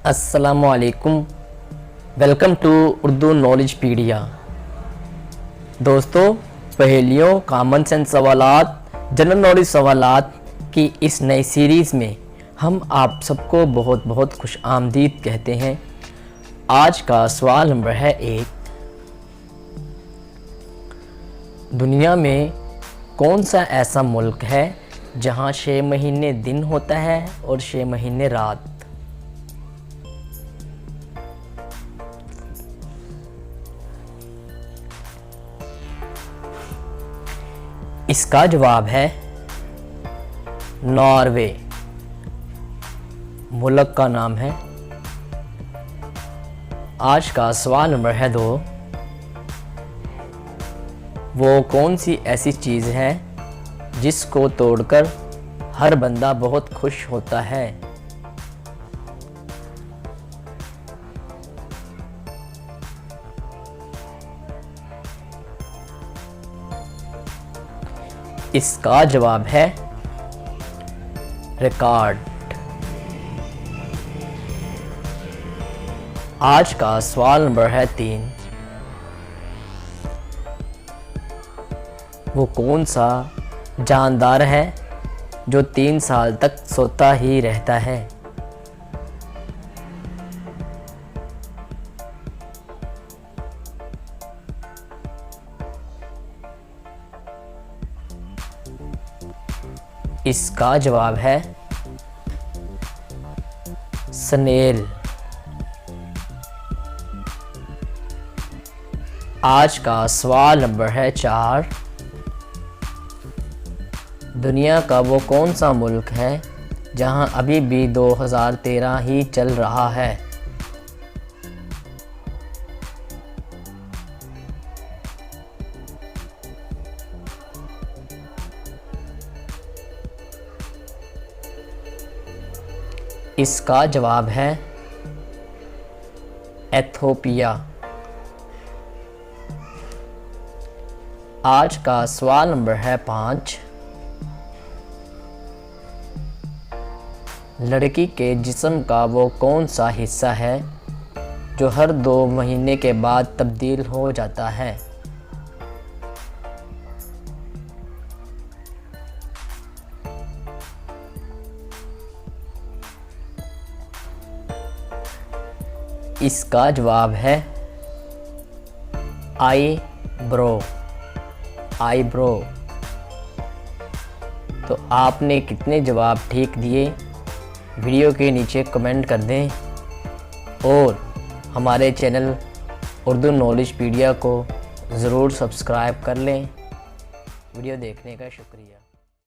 अस्सलामुअलैकुम। Welcome to Urdu knowledge pedia. दोस्तों, पहेलियों, कॉमन सेंस सवालात, जनरल नॉलेज सवालात की इस नई सीरीज़ में हम आप सबको बहुत बहुत खुश आमदीद कहते हैं। आज का सवाल नंबर है 1। दुनिया में कौन सा ऐसा मुल्क है जहाँ 6 महीने दिन होता है और 6 महीने रात? इसका जवाब है नॉर्वे। मुल्क का नाम है। आज का सवाल नंबर है 2। वो कौन सी ऐसी चीज़ है जिसको तोड़कर हर बंदा बहुत खुश होता है? इसका जवाब है रिकॉर्ड। आज का सवाल नंबर है 3। वो कौन सा जानदार है जो 3 साल तक सोता ही रहता है? इसका जवाब है स्नेल। आज का सवाल नंबर है 4। दुनिया का वो कौन सा मुल्क है जहां अभी भी 2013 ही चल रहा है? इसका जवाब है एथोपिया। आज का सवाल नंबर है 5। लड़की के जिस्म का वो कौन सा हिस्सा है जो हर 2 महीने के बाद तब्दील हो जाता है? इसका जवाब है आईब्रो। तो आपने कितने जवाब ठीक दिए, वीडियो के नीचे कमेंट कर दें और हमारे चैनल उर्दू नॉलेज पीडिया को ज़रूर सब्सक्राइब कर लें। वीडियो देखने का शुक्रिया।